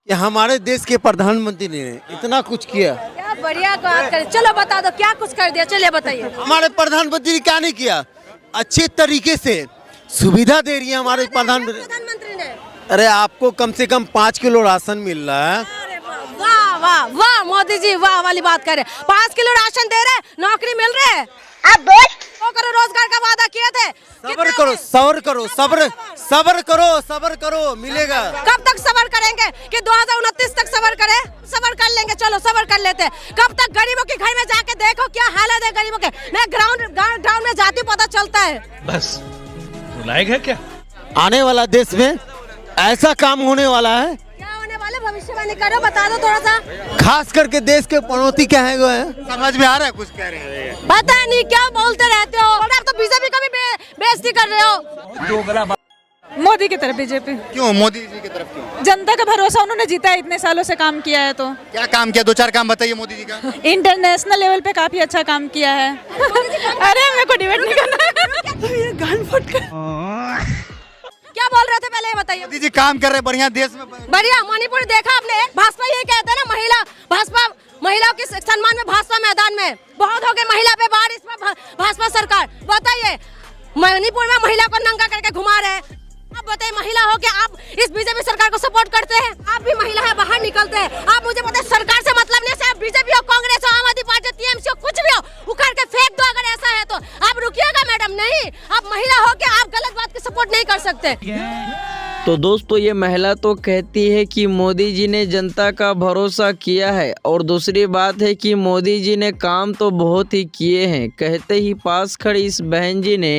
कि हमारे देश के प्रधानमंत्री ने इतना कुछ किया। क्या बढ़िया बात करे, चलो बता दो क्या कुछ कर दिया, चलिए बताइए। हमारे प्रधानमंत्री ने क्या नहीं किया, अच्छे तरीके से सुविधा दे रही है हमारे प्रधानमंत्री ने। अरे आपको कम से कम 5 किलो राशन मिल रहा है। अरे वाह वाह वाह मोदी जी, वाह वाली बात करे। 5 किलो राशन दे रहे, नौकरी मिल रहे है। अब 2 करोड़ रोजगार का वादा किए थे। सब्र करो, सब्र करो, सब्र करो, सब्र करो, मिलेगा। कब तक सब्र करेंगे कि 2029 तक सब्र करें? सब्र कर लेंगे, चलो सब्र कर लेते हैं। कब तक गरीबों के घर में जाके देखो क्या हालत है गरीबों के। मैं ग्राउंड में जाती पता चलता है। बस लायक है क्या? आने वाला देश में ऐसा काम होने वाला है, क्या होने वाले, भविष्यवाणी करो, बता दो थोड़ा सा। खास करके देश के पड़ोसी क्या है, समझ में आ रहा है कुछ कह रहे हैं। पता नहीं क्या बोलते रहते हो, और आप तो बीजेपी का भी बेइज्जती कर रहे हो। मोदी की तरफ बीजेपी। क्यों मोदी जी की तरफ क्यों? जनता का भरोसा, उन्होंने जीता है, इतने सालों से काम किया है। तो क्या काम किया, 2-4 काम बताइए मोदी जी का। इंटरनेशनल लेवल पे काफी अच्छा काम किया है। अरे मेरे को डिबेट नहीं करना। क्या बोल रहे थे पहले ये बताइए। मोदी जी काम कर रहे बढ़िया देश में। बढ़िया, मणिपुर देखा आपने? भाजपा ये कहते हैं ना, भाजपा महिलाओं के सम्मान में भाजपा मैदान में बहुत हो गए, महिला पे बाढ़, इसमें भाजपा सरकार। बताइए, मणिपुर में महिला को नंगा करके घुमा रहे हैं। आप बताइए, महिला हो के आप इस बीजेपी सरकार को सपोर्ट करते हैं? आप भी महिला है, बाहर निकलते हैं। आप मुझे बताइए, सरकार से मतलब नहीं, चाहे बीजेपी हो, कांग्रेस हो, आम आदमी पार्टी, टीएमसी हो, कुछ भी हो, उखाड़ के फेंक दो अगर ऐसा है तो। आप रुकिएगा मैडम? नहीं, आप महिला हो के आप गलत बात की सपोर्ट नहीं कर सकते। तो दोस्तों, ये महिला तो कहती है कि मोदी जी ने जनता का भरोसा किया है, और दूसरी बात है कि मोदी जी ने काम तो बहुत ही किए हैं। कहते ही पास खड़ी इस बहन जी ने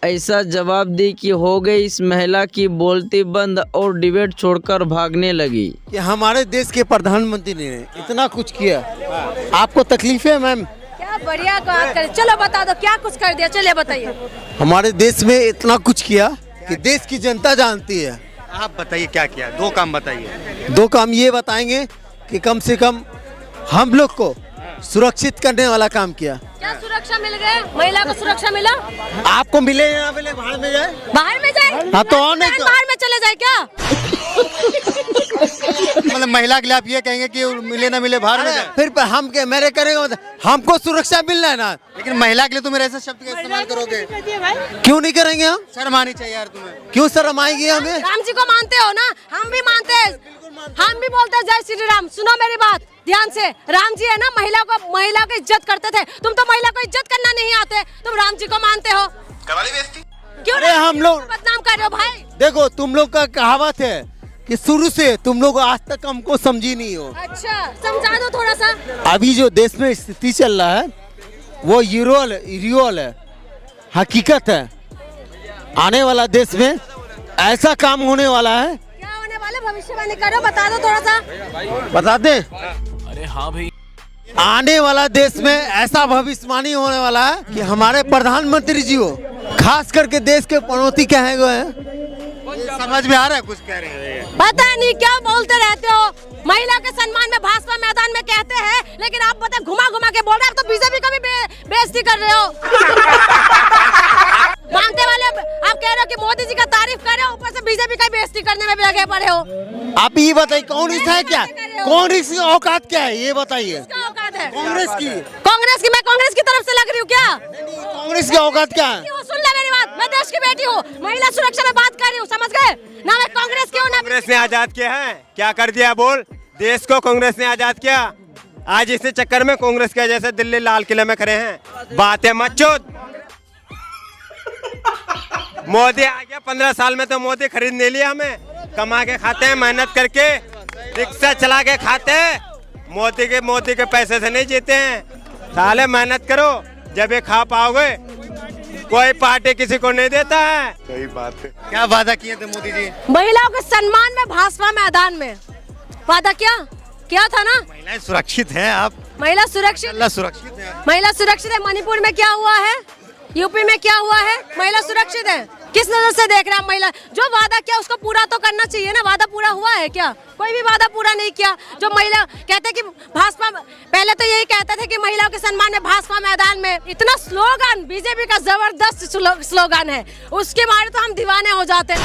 ऐसा जवाब दी कि हो गई इस महिला की बोलती बंद और डिबेट छोड़कर भागने लगी। कि हमारे देश के प्रधानमंत्री ने इतना कुछ किया। आपको तकलीफ है मैम? क्या बढ़िया बात करे, चलो बता दो क्या कुछ कर दिया, चलिए बताइए। हमारे देश में इतना कुछ किया कि देश की जनता जानती है। आप बताइए क्या किया, 2 काम बताइए। 2 काम ये बताएंगे कि कम से कम हम लोग को सुरक्षित करने वाला काम किया। क्या सुरक्षा मिल गए? महिला को सुरक्षा मिला? आपको मिले या ना मिले, बाहर में जाए, बाहर में जाए। हाँ तो और नहीं तो बाहर में चले जाए क्या? मतलब महिला के लिए आप ये कहेंगे कि मिले ना मिले बाहर में जाए। फिर हम क्या मेरे करेंगे, हमको सुरक्षा मिलना है ना। लेकिन महिला के लिए तुम ऐसे शब्द का इस्तेमाल करोगे, क्यों नहीं करेंगे हम? शर्म आनी चाहिए यार तुम्हें। क्यों शर्म आएगी हमें? राम जी को मानते हो ना? हम भी मानते हैं, हम भी बोलते हैं जय श्री राम। सुनो मेरी बात ध्यान से, राम जी है ना, महिला को इज्जत करते थे। तुम तो महिला को इज्जत करना नहीं आते, तुम राम जी को मानते हो। क्यों अरे हम लोग बदनाम कर रहे हो भाई? देखो, तुम लोग का कहावत है कि शुरू से तुम लोग आज तक हमको समझी नहीं हो। अच्छा, समझा दो थोड़ा सा। अभी जो देश में स्थिति चल रहा है वो रियल है, हकीकत है। आने वाला देश में ऐसा काम होने वाला है। क्या होने वाले, भविष्यवाणी करो, बता दो थोड़ा सा। बता दे। अरे हाँ भाई, आने वाला देश में ऐसा भविष्यवाणी होने वाला है कि हमारे प्रधानमंत्री जी हो, खास करके देश के पड़ोसी क्या है, समझ में आ रहा है कुछ कह रहे हैं। पता नहीं क्या बोलते रहते हो। महिला के सम्मान में भाजपा मैदान में कहते हैं, लेकिन आप बताए घुमा घुमा के बोल रहे हैं। आप तो बीजेपी का भी बेइज्जती कर रहे हो। मानते वाले आप कह रहे हो कि मोदी जी का तारीफ कर रहे हो, ऊपर से बीजेपी का बेइज्जती करने में भी लगे पड़े हो। आप ये बताइए, कांग्रेस है क्या? कांग्रेस की औकात क्या है ये बताइए। क्या औकात है कांग्रेस की? मैं कांग्रेस की तरफ से लग रही हूँ क्या? कांग्रेस की औकात क्या है? सुन ले मेरी बात, मैं देश की बेटी हूँ, महिला सुरक्षा में बात कर रही हूँ, समझ गए ना? मैं कांग्रेस की हूँ ना। कांग्रेस ने आजाद किया है, क्या कर दिया बोल? देश को कांग्रेस ने आजाद किया। आज इसी चक्कर में कांग्रेस के जैसे दिल्ली लाल किले में खड़े हैं। बातें मत चोद। मोदी आ गया, 15 साल में तो मोदी खरीद नहीं लिया हमें। कमा के खाते हैं, मेहनत करके रिक्शा चला के खाते हैं। मोदी के पैसे से नहीं जीते हैं। साले मेहनत करो, जब ये खा पाओगे। कोई पार्टी किसी को नहीं देता है। सही बात है। क्या वादा किए थे मोदी जी? महिलाओं के सम्मान में भाजपा मैदान में वादा क्या था ना? महिलाएं सुरक्षित हैं, आप महिला सुरक्षित है। महिला सुरक्षित है। मणिपुर में क्या हुआ है, यूपी में क्या हुआ है, महिला सुरक्षित है। किस नजर से देख रहा है महिला? जो वादा किया उसको पूरा तो करना चाहिए ना। वादा पूरा हुआ है क्या? कोई भी वादा पूरा नहीं किया। जो महिला कहते हैं कि भाजपा, पहले तो यही कहते थे कि महिलाओं के सम्मान में भाजपा मैदान में, इतना स्लोगन बीजेपी का जबरदस्त स्लोगन है, उसके मारे तो हम दीवाने हो जाते हैं।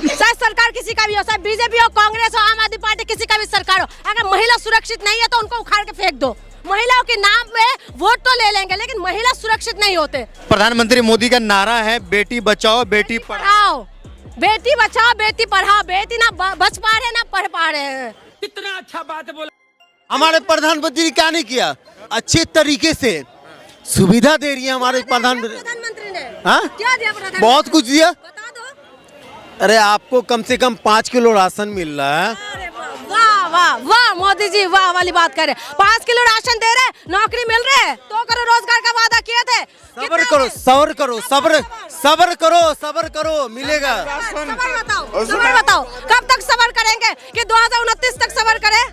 चाहे सरकार किसी का भी हो, चाहे बीजेपी हो, कांग्रेस हो, आम आदमी पार्टी, किसी का भी सरकार हो, अगर महिला सुरक्षित नहीं है तो उनको उखाड़ के फेंक दो। महिलाओं के नाम में वोट तो ले लेंगे लेकिन महिला सुरक्षित नहीं होते। प्रधानमंत्री मोदी का नारा है बेटी बचाओ बेटी पढ़ाओ। बेटी बचाओ बेटी पढ़ाओ। बेटी ना बच पा रहे ना पढ़ पा रहे हैं। कितना अच्छा बात बोला। हमारे प्रधानमंत्री क्या नहीं किया, अच्छे तरीके से सुविधा दे रही है हमारे प्रधानमंत्री ने हाँ? क्या दिया प्रधानमंत्री? बहुत कुछ दिया। बता दो। अरे आपको कम से कम 5 किलो राशन मिल रहा है। अरे वाह वाह वाह मोदी जी वाह वाली बात करे। 5 किलो राशन दे रहे, नौकरी मिल रहे, 2 करोड़ रोजगार का वादा किए थे। सब्र करो सब्र करो सब्र सब्र करो सब्र करो, मिलेगा। सबर बताओ कब तक सबर करेंगे कि 2029 तक सबर करें?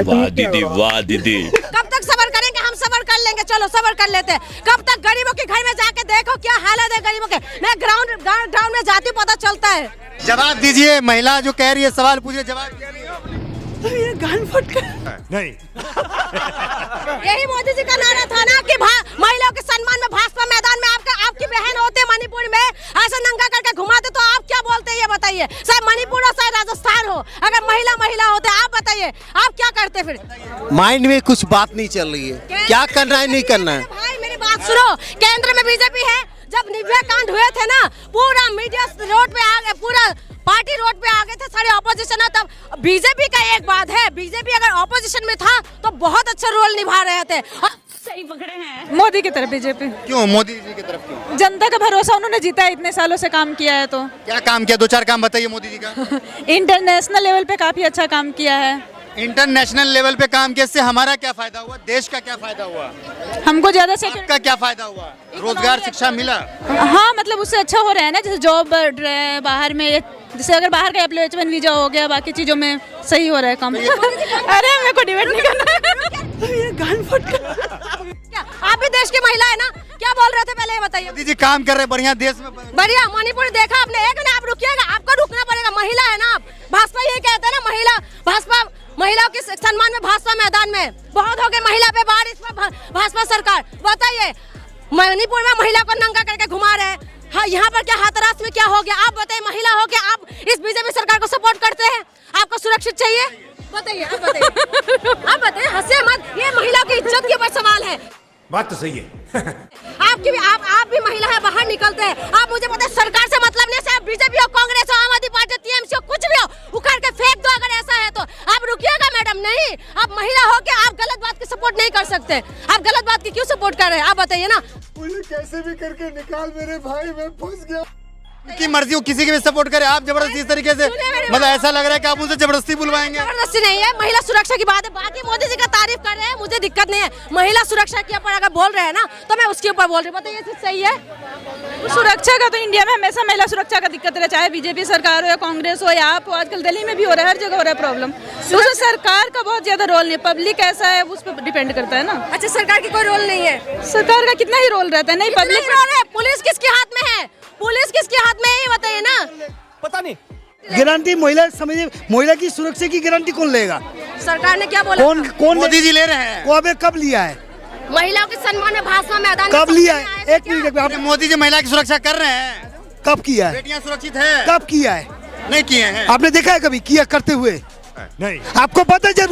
वाह दीदी वाह दीदी। कब तक सबर करेंगे? हम सबर कर लेंगे, चलो सबर कर लेते हैं। कब तक? गरीबों के घर में जाके देखो क्या हालत है गरीबों के। मैं ग्राउंड में जाती हूँ, पता चलता है। जवाब दीजिए, महिला जो कह रही है सवाल पूछिए, जवाब क्या नहीं नहीं। यही मोदी जी का नारा था ना कि महिलाओं के सम्मान में भाजपा मैदान में आपकी बहन होते मणिपुर में ऐसा नंगा करके घुमाते तो आप क्या बोलते हैं ये बताइए। चाहे मणिपुर हो चाहे राजस्थान हो, अगर महिला होते आप बताइए आप क्या करते फिर? माइंड में कुछ बात नहीं चल रही है, क्या करना है नहीं करना है। भाई मेरी बात सुनो, केंद्र में बीजेपी है। जब निर्भया कांड हुए थे ना, पूरा मीडिया रोड पे आ गए, पूरा पार्टी रोड पे आ गए थे, सारे ऑपोजिशन है। तब बीजेपी का एक बात है, बीजेपी अगर ऑपोजिशन में था तो बहुत अच्छा रोल निभा रहे थे। सही पकड़े हैं मोदी की तरफ बीजेपी। क्यों मोदी जी की तरफ क्यों? जनता का भरोसा उन्होंने जीता है, इतने सालों से काम किया है। तो क्या काम किया? 2-4 काम बताइए मोदी जी का। इंटरनेशनल लेवल पे काफी अच्छा काम किया है। इंटरनेशनल लेवल पे काम किया, इससे हमारा क्या फायदा हुआ? देश का क्या फायदा हुआ? हमको ज्यादा से आपका क्या फायदा हुआ? रोजगार शिक्षा मिला? हाँ मतलब उससे अच्छा हो रहा है ना, जैसे जॉब बढ़ रहा है बाहर में, जैसे अगर बाहर का H1 वीजा हो गया, बाकी चीजों में सही हो रहा है काम। अरे मेरे को डिबेट नहीं करना। ये गान फट। आप भी देश की महिला है ना, क्या बोल रहे थे पहले ये बताइए। मोदी जी काम कर रहे बढ़िया, देश में बढ़िया। मणिपुर देखा आपने? एक मिनट आप रुकिएगा, आपको रुकना पड़ेगा। महिला है ना आप, भाजपा ये कहते हैं ना महिला, भाजपा महिलाओं के सम्मान में भाजपा मैदान में, बहुत हो गए महिला पे बार, इसमें भाजपा सरकार। बताइए मणिपुर में महिला को नंगा करके घुमा रहे हैं, हाँ यहाँ पर क्या हाथरास में क्या हो गया? आप बताइए, महिला हो के आप इस बीजेपी सरकार को सपोर्ट करते हैं? आपको सुरक्षित चाहिए? बताइए आप बताइए। आप बताइए, हंसे मत, ये महिला की इज्जत के ऊपर सवाल है। बात तो सही है। आपकी भी आप भी महिला है, बाहर निकलते हैं। आप मुझे बताइए, सरकार से मतलब नहीं, चाहे बीजेपी हो, कांग्रेस हो, आम आदमी पार्टी, टीएमसी हो, कुछ भी हो, उखाड़ के फेंक दो अगर ऐसा है तो। आप रुकिएगा मैडम, नहीं आप महिला हो के आप गलत बात की सपोर्ट नहीं कर सकते। आप गलत बात की क्यों सपोर्ट कर रहे हैं? आप बताइए ना। मुझे कैसे भी करके निकाल मेरे भाई, मैं फंस गया। की मर्जी हो, किसी के भी सपोर्ट करे, आप जबरदस्ती इस तरीके से, मतलब ऐसा लग रहा है कि आप उनसे जबरदस्ती बुलवाएंगे। जबरदस्ती नहीं है, महिला सुरक्षा की बात है। बाकी मोदी जी का तारीफ कर रहे हैं, मुझे दिक्कत नहीं है। महिला सुरक्षा के ऊपर अगर बोल रहे हैं ना तो मैं उसके ऊपर बोल रही हूँ। बताइए ये सही है? सुरक्षा का तो इंडिया में हमेशा महिला सुरक्षा का दिक्कत है, चाहे बीजेपी सरकार हो या कांग्रेस हो या आप हो। आजकल दिल्ली में भी हो रहा है, हर जगह हो रहा है प्रॉब्लम। तो सरकार का बहुत ज्यादा रोल नहीं, पब्लिक ऐसा है उस पर डिपेंड करता है ना। अच्छा, सरकार की कोई रोल नहीं है? सरकार का कितना ही रोल रहता है, नहीं पब्लिक रोल है। पुलिस किसके हाथ में है? पुलिस किसके हाथ में है ये बताइए ना। पता नहीं। गारंटी महिला समझिए, महिला की सुरक्षा की गारंटी कौन लेगा? सरकार ने क्या बोला? कौन मोदी जी ले रहे हैं। कब लिया है? महिलाओं के सम्मान में भाजपा मैदान कब लिया है? एक मिनट, आपने मोदी जी महिला की सुरक्षा कर रहे हैं? कब किया है? बेटियां सुरक्षित है? कब किया है? नहीं किए हैं। आपने देखा है कभी किया करते हुए? नहीं। आपको पता है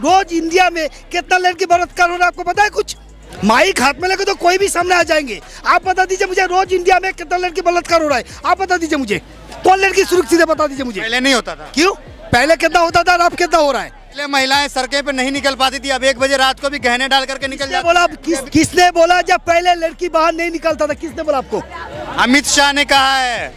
रोज इंडिया में कितना लड़की बलात्कार हो रहा है? आपको पता है कुछ? माइक हाथ में लगे तो कोई भी सामने आ जाएंगे। आप बता दीजिए मुझे, रोज इंडिया में कितना लड़की बलात्कार हो रहा है? आप बता दीजिए मुझे, कौन लड़की सुरक्षित है? बता दीजिए मुझे। पहले नहीं होता था। क्यों? पहले कितना होता था और अब कितना हो रहा है? पहले महिलाएं सड़कें पे नहीं निकल पाती थी, अब 1 बजे रात को भी गहने डाल करके निकल जाती। बोला किसने बोला जब पहले लड़की बाहर नहीं निकलता था? किसने बोला आपको? अमित शाह ने कहा है।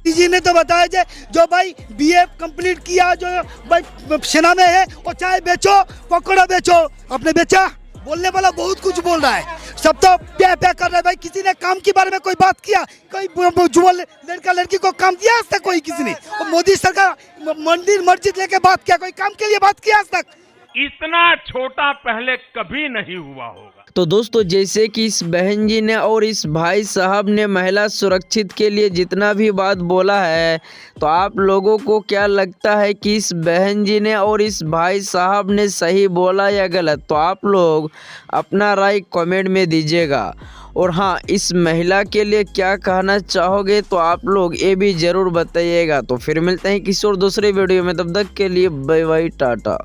जी ने तो बताया जो भाई BA कंप्लीट किया, जो भाई सेना में है, वो चाय बेचो, पकौड़ा बेचो। आपने बेचा? बोलने वाला बहुत कुछ बोल रहा है, सब तो प्या प्या कर रहा है। भाई किसी ने काम के बारे में कोई बात किया? कोई जुआ लड़का लड़की को काम दिया आज तक? कोई किसी ने? मोदी सरकार मंदिर मस्जिद लेके बात किया? कोई काम के लिए बात किया आज तक? इतना छोटा पहले कभी नहीं हुआ होगा। तो दोस्तों, जैसे कि इस बहन जी ने और इस भाई साहब ने महिला सुरक्षित के लिए जितना भी बात बोला है, तो आप लोगों को क्या लगता है कि इस बहन जी ने और इस भाई साहब ने सही बोला या गलत? तो आप लोग अपना राय कमेंट में दीजिएगा। और हाँ, इस महिला के लिए क्या कहना चाहोगे तो आप लोग ये भी ज़रूर बताइएगा। तो फिर मिलते हैं किसी और दूसरे वीडियो में, तब तक के लिए बाय बाय, टाटा।